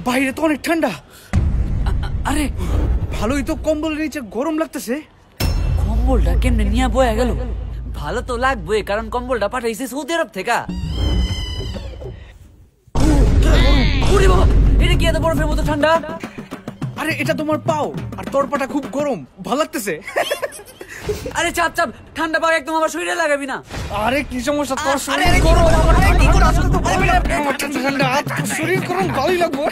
বাইরে তো অনেক ঠান্ডা। আরে ভালোই তো, কম্বলের নিচে গরম লাগতেছে। কম্বলটা কেমনে নিয়ে বয়ে গেল? ভালো তো লাগবে, কারণ কম্বলটা পাঠাইছে সৌদি আরব থেকে। ওরে বাবা, এটা কি এত বরফের মতো ঠান্ডা? আরে এটা তোমার পাও, আর তোর পাটা খুব গরম, ভালো লাগতেছে। আরে চাপ চাপ, ঠান্ডা পাও একদম আমার শরীরে লাগাবি না। আরে কি সমস্যা, তোর শরীর গরম, আমার ঠান্ডা হাত, শরীর গরম, ভালোই লাগবো।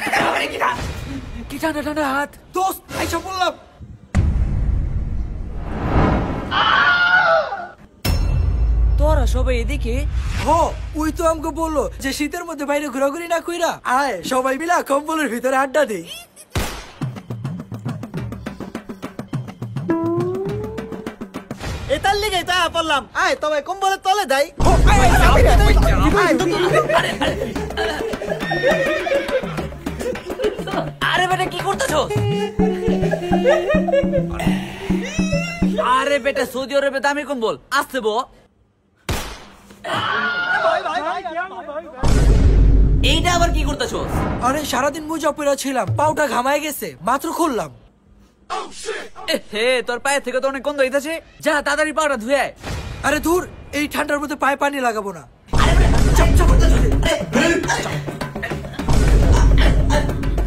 কি ঠান্ডা ঠান্ডা হাত। দোস্ত আইসা বললাম। তোরা সবাই এদিকে? ওই তো আমাকে বললো যে শীতের মধ্যে বাইরে ঘোরাঘুরি না কইরা আয় সবাই মিলা কম্বলের ভিতরে আড্ডা দেই। এটার লিগে তা বললাম আয় তবে কম্বলের তলে দেয়। আরে বেটা কি করতেছো? আরে বেটা সৌদি আরবে দামি কম্বল, আসতে বো। এইটা আবার কি করতেছো? আরে সারাদিন মোজা পরে ছিলাম, পাউটা ঘামায় গেছে, মাত্র খুললাম। হে তোর পায়ে থেকে তো অনেক গন্ধ হইতাছে, যা তাড়াতাড়ি পাউডার ধুয়ে আয়। আরে ধুর, এই ঠান্ডার মধ্যে পায়ে পানি লাগাবো না।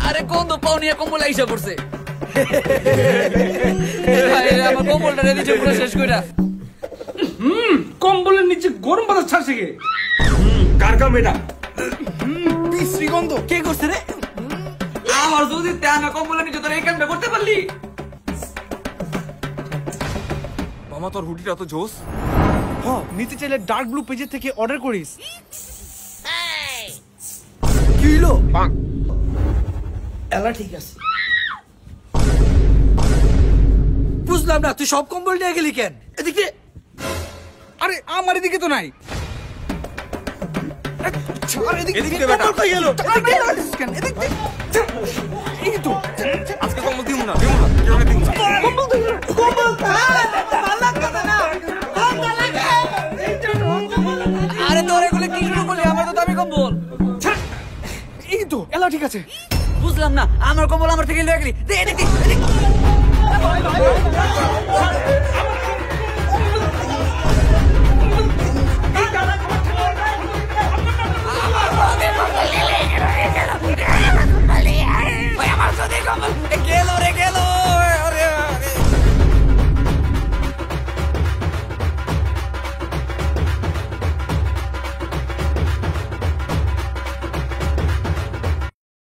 আরে গন্ধ পাও নিয়ে কম্বল আইসা করছে। আমার কম্বলটা রেডি পুরো শেষ কইরা। কম্বলের নিচে গরম বাতাস ছাড়ছে কে? কার কাম এটা? বিশ্রী গন্ধ। কে করছে রে? আমার যদি তেনা কম্বলের নিচে তোর এই কামটা করতে পারলি। মামা তোর হুডিটা তো জোস। নিতে চাইলে ডার্ক ব্লু পেজের থেকে অর্ডার করিস। কি হলো? এলা ঠিক আছে। বুঝলাম না, তুই সব কম্বল নিয়ে গেলি কেন? এদিকে। আরে আমার এদিকে তো নাই। এদিকে বেটা। আজকে কম্বল দিমু না, আরে তোর এগুলো কি শুরু করলি? আমার তো দামি কম্বল। এই তো এলা ঠিক আছে। বুঝলাম না, আমার কম্বল আমার থেকে লয়ে গেলি। দে এদিকে।